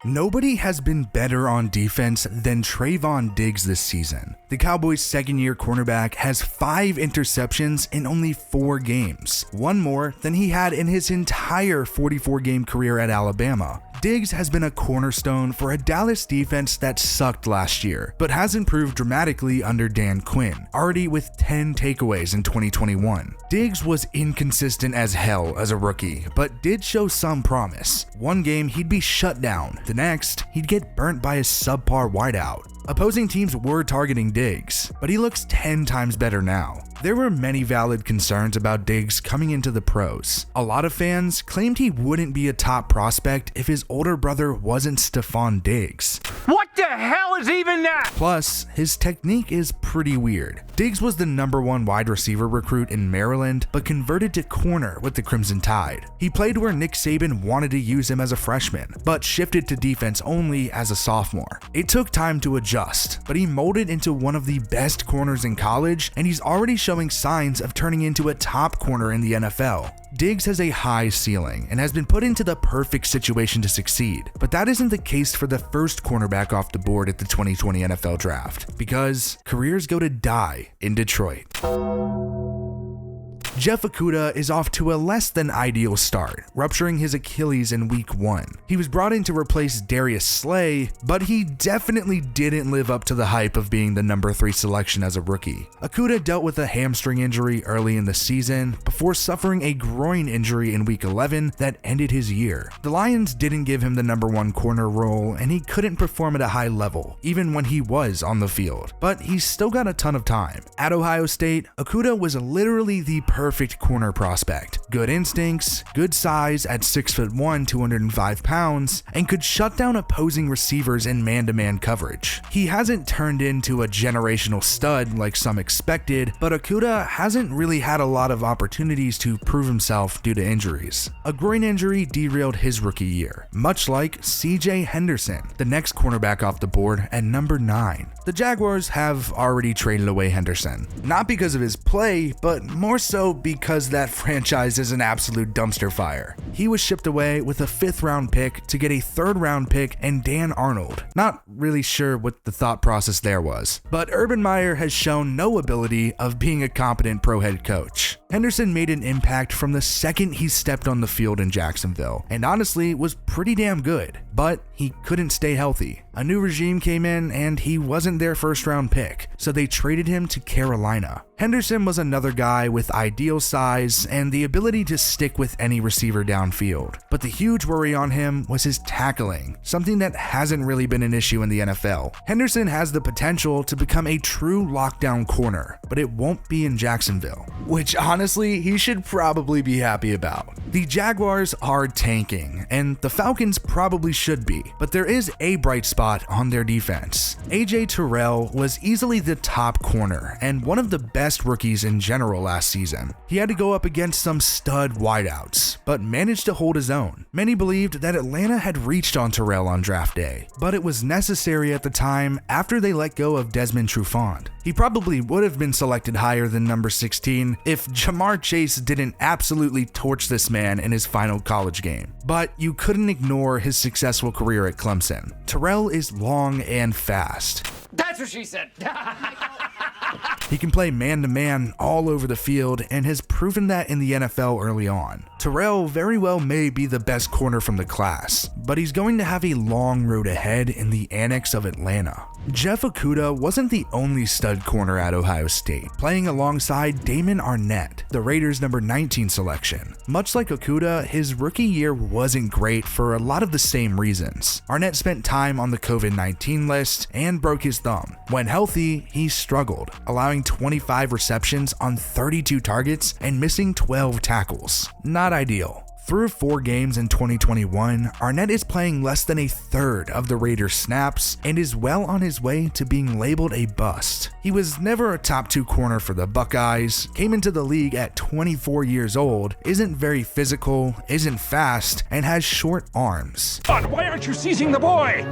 Nobody has been better on defense than Trevon Diggs this season. The Cowboys' second-year cornerback has 5 interceptions in only 4 games, one more than he had in his entire 44-game career at Alabama. Diggs has been a cornerstone for a Dallas defense that sucked last year, but has improved dramatically under Dan Quinn, already with 10 takeaways in 2021. Diggs was inconsistent as hell as a rookie, but did show some promise. One game he'd be shut down, the next he'd get burnt by a subpar wideout. Opposing teams were targeting Diggs, but he looks 10 times better now. There were many valid concerns about Diggs coming into the pros. A lot of fans claimed he wouldn't be a top prospect if his older brother wasn't Stefon Diggs. What the hell is even that? Plus, his technique is pretty weird. Diggs was the #1 wide receiver recruit in Maryland, but converted to corner with the Crimson Tide. He played where Nick Saban wanted to use him as a freshman, but shifted to defense only as a sophomore. It took time to adjust, but he molded into one of the best corners in college, and he's already showing signs of turning into a top corner in the NFL. Diggs has a high ceiling and has been put into the perfect situation to succeed, but that isn't the case for the first cornerback off the board at the 2020 NFL Draft, because careers go to die in Detroit. Jeff Okudah is off to a less than ideal start, rupturing his Achilles in week 1. He was brought in to replace Darius Slay, but he definitely didn't live up to the hype of being the #3 selection as a rookie. Okudah dealt with a hamstring injury early in the season before suffering a groin injury in week 11 that ended his year. The Lions didn't give him the #1 corner role, and he couldn't perform at a high level, even when he was on the field. But he's still got a ton of time. At Ohio State, Okudah was literally the perfect corner prospect. Good instincts, good size at 6'1", 205 pounds, and could shut down opposing receivers in man-to-man coverage. He hasn't turned into a generational stud like some expected, but Okudah hasn't really had a lot of opportunities to prove himself due to injuries. A groin injury derailed his rookie year, much like CJ Henderson, the next cornerback off the board at #9. The Jaguars have already traded away Henderson, not because of his play, but more so because that franchise is an absolute dumpster fire. He was shipped away with a 5th-round pick to get a 3rd-round pick and Dan Arnold. Not really sure what the thought process there was, but Urban Meyer has shown no ability of being a competent pro head coach. Henderson made an impact from the second he stepped on the field in Jacksonville, and honestly was pretty damn good, but he couldn't stay healthy. A new regime came in and he wasn't their 1st-round pick, so they traded him to Carolina. Henderson was another guy with ideal size and the ability to stick with any receiver downfield, but the huge worry on him was his tackling, something that hasn't really been an issue in the NFL. Henderson has the potential to become a true lockdown corner, but it won't be in Jacksonville, which honestly he should probably be happy about. The Jaguars are tanking, and the Falcons probably should be, but there is a bright spot on their defense. AJ Terrell was easily the top corner and one of the best rookies in general last season. He had to go up against some stud wideouts, but managed to hold his own. Many believed that Atlanta had reached on Terrell on draft day, but it was necessary at the time after they let go of Desmond Trufant. He probably would have been selected higher than #16 if Jamar Chase didn't absolutely torch this man in his final college game. But you couldn't ignore his successful career at Clemson. Terrell is long and fast. That's what she said. He can play man-to-man all over the field and has proven that in the NFL early on. Terrell very well may be the best corner from the class, but he's going to have a long road ahead in the annex of Atlanta. Jeff Okudah wasn't the only stud corner at Ohio State, playing alongside Damon Arnett, the Raiders' #19 selection. Much like Okudah, his rookie year wasn't great for a lot of the same reasons. Arnett spent time on the COVID-19 list and broke his thumb. When healthy, he struggled, allowing 25 receptions on 32 targets and missing 12 tackles. Not ideal. Through 4 games in 2021, Arnett is playing less than a third of the Raiders' snaps and is well on his way to being labeled a bust. He was never a top 2 corner for the Buckeyes, came into the league at 24 years old, isn't very physical, isn't fast, and has short arms. God, why aren't you seizing the boy?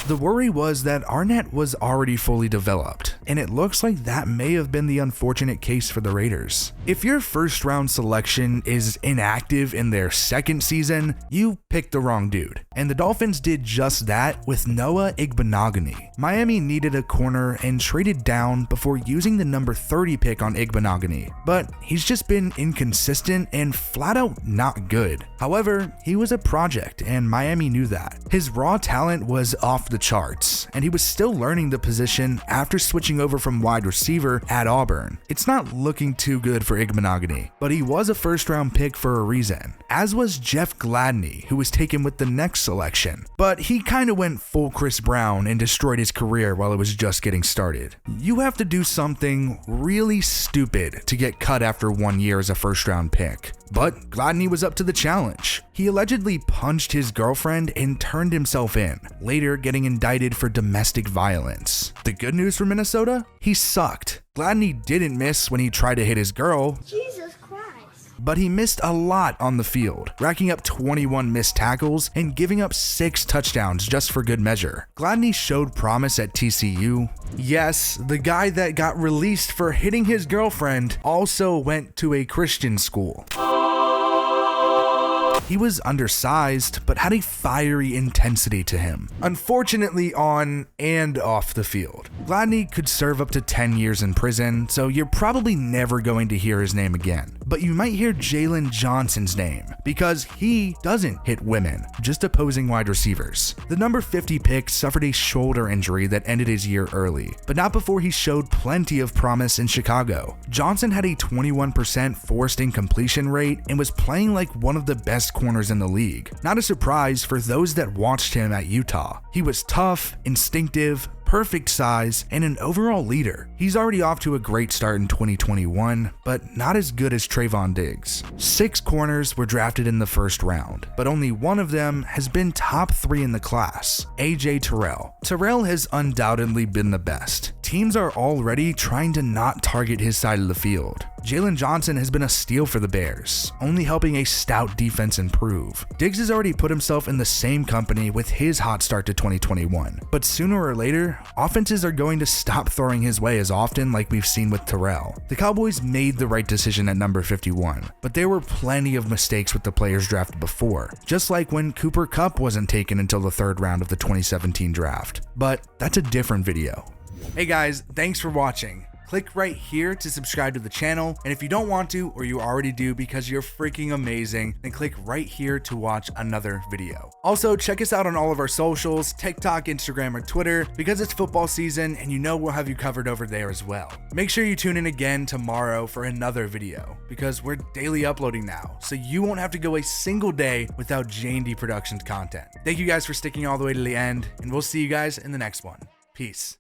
The worry was that Arnett was already fully developed, and it looks like that may have been the unfortunate case for the Raiders. If your first round selection is inactive in their second season, you picked the wrong dude. And the Dolphins did just that with Noah Igbenogany. Miami needed a corner and traded down before using the number 30 pick on Igbenogany, but he's just been inconsistent and flat out not good. However, he was a project and Miami knew that. His raw talent was off the charts, and he was still learning the position after switching over from wide receiver at Auburn. It's not looking too good for Igbenogany, but he was a first round pick for a reason, as was Jeff Gladney, who was taken with the next selection. But he kind of went full Chris Brown and destroyed his career while it was just getting started. You have to do something really stupid to get cut after 1 year as a first round pick. But Gladney was up to the challenge. He allegedly punched his girlfriend and turned himself in, later getting indicted for domestic violence. The good news for Minnesota? He sucked. Gladney didn't miss when he tried to hit his girl. Jesus Christ. But he missed a lot on the field, racking up 21 missed tackles and giving up 6 touchdowns just for good measure. Gladney showed promise at TCU. Yes, the guy that got released for hitting his girlfriend also went to a Christian school. He was undersized, but had a fiery intensity to him, unfortunately on and off the field. Gladney could serve up to 10 years in prison, so you're probably never going to hear his name again. But you might hear Jalen Johnson's name, because he doesn't hit women, just opposing wide receivers. The number 50 pick suffered a shoulder injury that ended his year early, but not before he showed plenty of promise in Chicago. Johnson had a 21% forced incompletion rate and was playing like one of the best corners in the league. Not a surprise for those that watched him at Utah. He was tough, instinctive, perfect size, and an overall leader. He's already off to a great start in 2021, but not as good as Trevon Diggs. 6 corners were drafted in the first round, but only one of them has been top 3 in the class, AJ Terrell. Terrell has undoubtedly been the best. Teams are already trying to not target his side of the field. Jalen Johnson has been a steal for the Bears, only helping a stout defense improve. Diggs has already put himself in the same company with his hot start to 2021, but sooner or later, offenses are going to stop throwing his way as often like we've seen with Terrell. The Cowboys made the right decision at number 51, but there were plenty of mistakes with the players drafted before, just like when Cooper Kupp wasn't taken until the 3rd round of the 2017 draft. But that's a different video. Hey guys, thanks for watching. Click right here to subscribe to the channel, and if you don't want to, or you already do because you're freaking amazing, then click right here to watch another video. Also, check us out on all of our socials, TikTok, Instagram, or Twitter, because it's football season and you know we'll have you covered over there as well. Make sure you tune in again tomorrow for another video, because we're daily uploading now, so you won't have to go a single day without J&D Productions content. Thank you guys for sticking all the way to the end, and we'll see you guys in the next one. Peace.